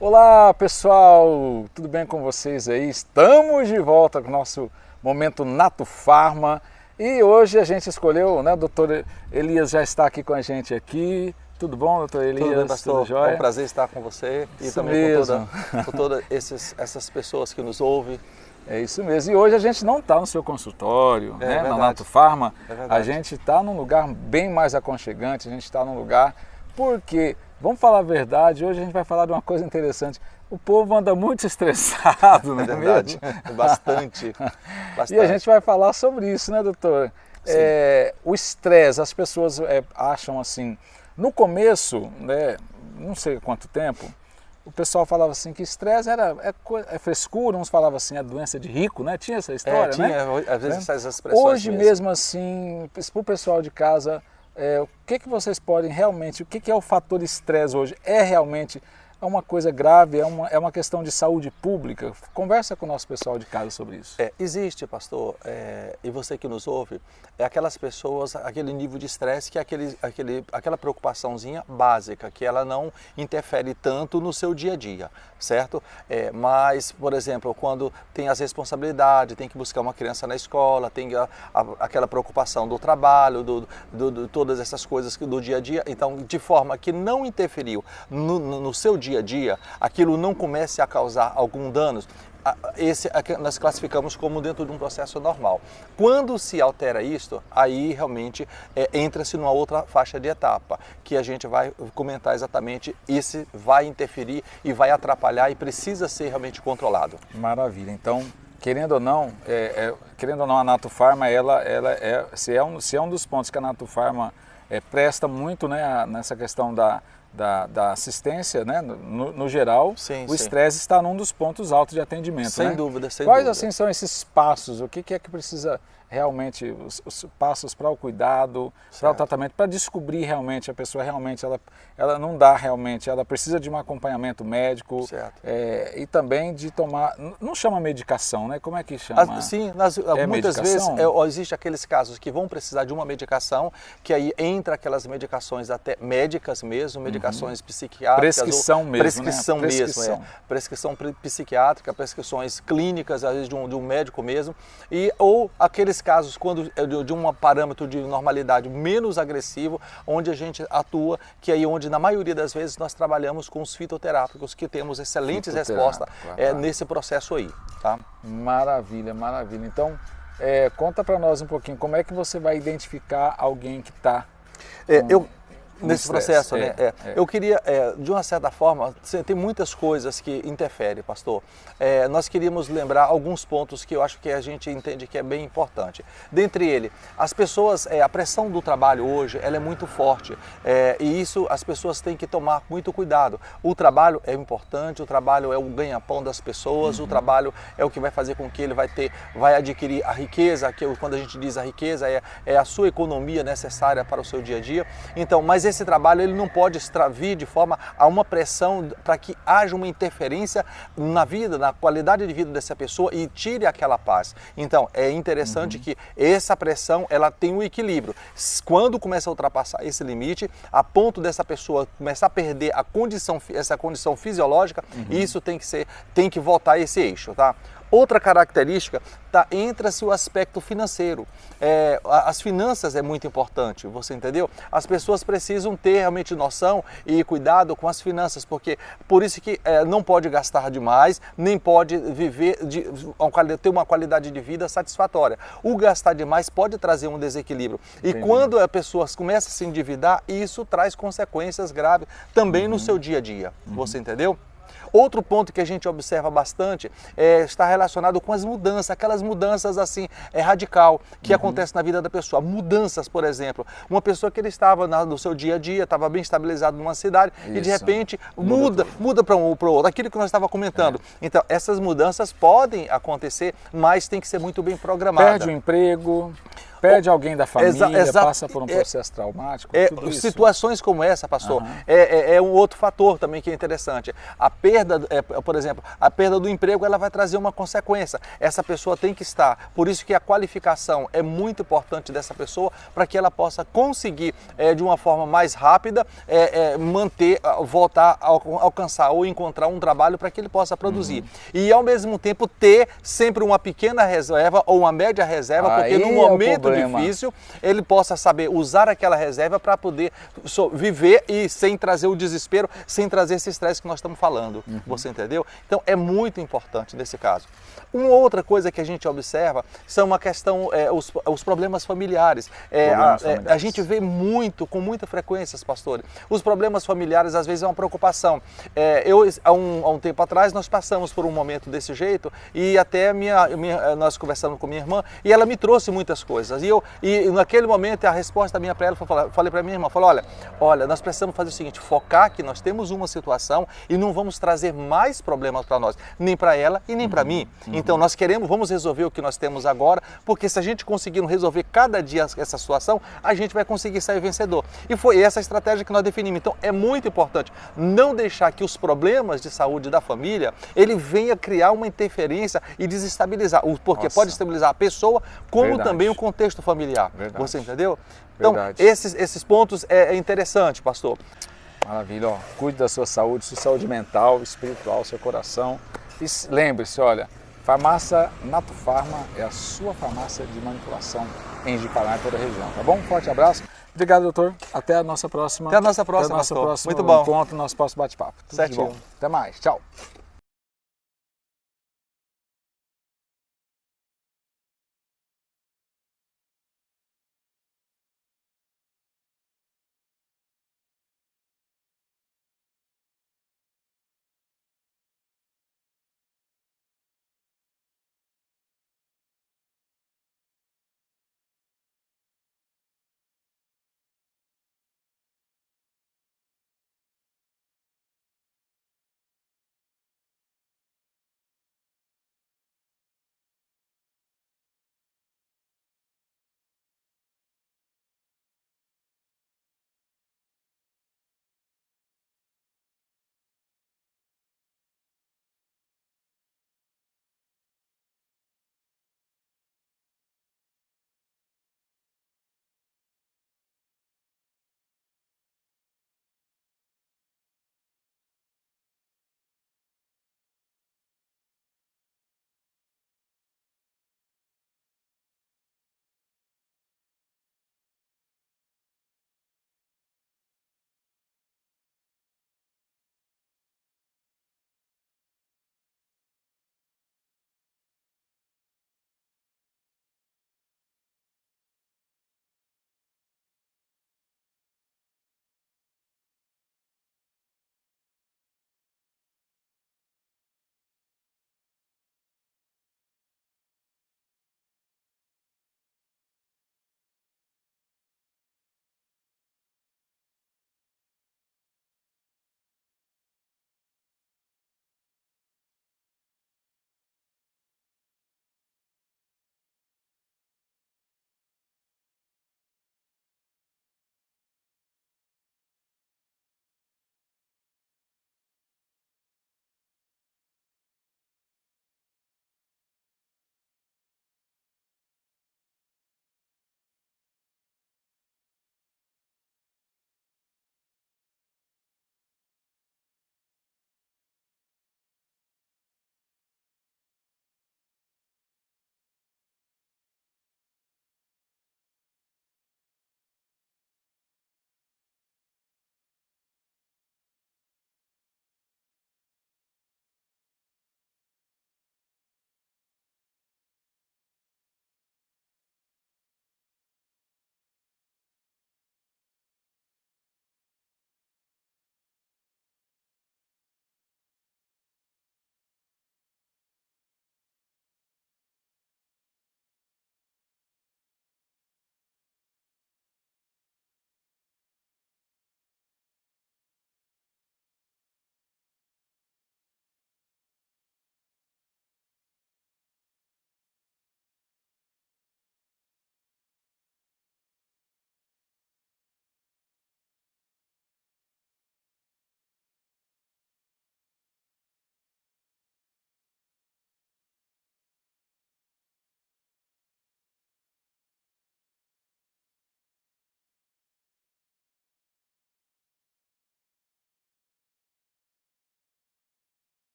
Olá pessoal, tudo bem com vocês aí? Estamos de volta com o nosso Momento Natufarma e hoje a gente escolheu, né, o doutor Elias já está aqui com a gente aqui. Tudo bom, doutor Elias? Tudo bem, pastor? Tudo jóia? É um prazer estar com você e Isso também mesmo. com todas essas pessoas que nos ouvem. É isso mesmo. E hoje a gente não está no seu consultório, né, verdade. na Natufarma. É verdade. A gente está num lugar bem mais aconchegante, a gente está num lugar porque, vamos falar a verdade, hoje a gente vai falar de uma coisa interessante. O povo anda muito estressado, não é verdade. mesmo? Bastante. E a gente vai falar sobre isso, né, doutor? O estresse, as pessoas acham assim, no começo, né, não sei quanto tempo, o pessoal falava assim que estresse é frescura, uns falavam assim, é doença de rico, né? Tinha essa história, tinha, né? às vezes essas expressões Hoje mesmo assim, para o pessoal de casa, o que vocês podem realmente, o que é o fator estresse hoje? É realmente uma coisa grave, é uma questão de saúde pública? Conversa com o nosso pessoal de casa sobre isso. Existe, pastor, e você que nos ouve, aquelas pessoas, aquele nível de estresse que é aquela preocupaçãozinha básica, que ela não interfere tanto no seu dia a dia, certo? Mas, por exemplo, quando tem as responsabilidades, tem que buscar uma criança na escola, tem aquela preocupação do trabalho, todas essas coisas do dia a dia, então, de forma que não interferiu no seu dia a dia, aquilo não comece a causar algum dano, nós classificamos como dentro de um processo normal. Quando se altera isto, aí realmente entra-se numa outra faixa de etapa, que a gente vai comentar exatamente, esse vai interferir e vai atrapalhar e precisa ser realmente controlado. Maravilha. Então, querendo ou não, a Natufarma, se é um dos pontos que a Natufarma presta muito, né, nessa questão da assistência, né, no geral, sim, o estresse está num dos pontos altos de atendimento. Sem né? dúvida, sem Quais dúvida. assim são esses passos? O que é que precisa realmente, os passos para o cuidado, para o tratamento, para descobrir realmente a pessoa realmente, ela não dá realmente, ela precisa de um acompanhamento médico e também de tomar, não chama medicação, né? Como é que chama? Sim, muitas vezes existe aqueles casos que vão precisar de uma medicação, que aí entra aquelas medicações até médicas mesmo, medicações psiquiátricas. Prescrição mesmo, prescrição né? mesmo, prescrição psiquiátrica, prescrições clínicas, às vezes de um médico mesmo, ou aqueles casos quando de um parâmetro de normalidade menos agressivo, onde a gente atua, que aí onde na maioria das vezes nós trabalhamos com os fitoterápicos, que temos excelentes respostas nesse processo aí, tá? Maravilha, maravilha. Então, conta para nós um pouquinho, como é que você vai identificar alguém que está nesse processo, né? Eu queria, de uma certa forma, tem muitas coisas que interferem, pastor. Nós queríamos lembrar alguns pontos que eu acho que a gente entende que é bem importante. Dentre eles, as pessoas, a pressão do trabalho hoje, ela é muito forte, e isso as pessoas têm que tomar muito cuidado. O trabalho é importante, o trabalho é o ganha-pão das pessoas, o trabalho é o que vai fazer com que ele vai adquirir a riqueza, que quando a gente diz a riqueza, é a sua economia necessária para o seu dia a dia. Então, mas esse trabalho ele não pode vir de forma a uma pressão para que haja uma interferência na vida, na qualidade de vida dessa pessoa e tire aquela paz. Então, é interessante que essa pressão ela tem um equilíbrio. Quando começa a ultrapassar esse limite, a ponto dessa pessoa começar a perder essa condição fisiológica, isso tem que voltar a esse eixo, tá? Outra característica entra-se o aspecto financeiro. As finanças é muito importante, você entendeu? As pessoas precisam ter realmente noção e cuidado com as finanças, porque por isso que não pode gastar demais, nem pode ter uma qualidade de vida satisfatória. O gastar demais pode trazer um desequilíbrio. E quando a pessoa começa a se endividar, isso traz consequências graves também no seu dia a dia, você entendeu? Outro ponto que a gente observa bastante está relacionado com as mudanças, aquelas mudanças assim, radical, que acontecem na vida da pessoa. Mudanças, por exemplo, uma pessoa que ele estava no seu dia a dia, estava bem estabilizado numa cidade e de repente muda para um ou para o outro, aquilo que nós estávamos comentando. Então, essas mudanças podem acontecer, mas tem que ser muito bem programada. Perde o emprego. perde alguém da família, passa por um processo traumático, tudo isso. Situações como essa, pastor, é um outro fator também que é interessante. A perda, por exemplo, a perda do emprego, ela vai trazer uma consequência. Essa pessoa tem que estar, por isso que a qualificação é muito importante dessa pessoa, para que ela possa conseguir, de uma forma mais rápida, manter, voltar a alcançar ou encontrar um trabalho para que ele possa produzir. E ao mesmo tempo ter sempre uma pequena reserva ou uma média reserva, porque no momento difícil ele possa saber usar aquela reserva para poder viver e sem trazer o desespero, sem trazer esse estresse que nós estamos falando. Você entendeu? Então é muito importante nesse caso. Uma outra coisa que a gente observa são uma questão, os problemas familiares. A gente vê com muita frequência, pastores, os problemas familiares às vezes é uma preocupação. Há um tempo atrás nós passamos por um momento desse jeito e até nós conversamos com minha irmã e ela me trouxe muitas coisas. E naquele momento a resposta minha para ela, falei para minha irmã, olha, nós precisamos fazer o seguinte, focar que nós temos uma situação e não vamos trazer mais problemas para nós, nem para ela e nem para mim. Então nós vamos resolver o que nós temos agora, porque se a gente conseguir resolver cada dia essa situação, a gente vai conseguir sair vencedor. E foi essa a estratégia que nós definimos. Então é muito importante não deixar que os problemas de saúde da família, ele venha criar uma interferência e desestabilizar, porque pode estabilizar a pessoa, como também o contexto familiar. Você entendeu? Então esses pontos é interessante, pastor. Maravilha, ó. Cuide da sua saúde mental, espiritual, seu coração. E lembre-se, olha, Farmácia Natufarma é a sua farmácia de manipulação em Ji-Paraná e toda a região, tá bom? Um forte abraço. Obrigado, doutor. Até a nossa próxima. Até a nossa próxima, pastor. Muito bom. Encontro, nosso próximo bate-papo. Certinho. Até mais. Tchau.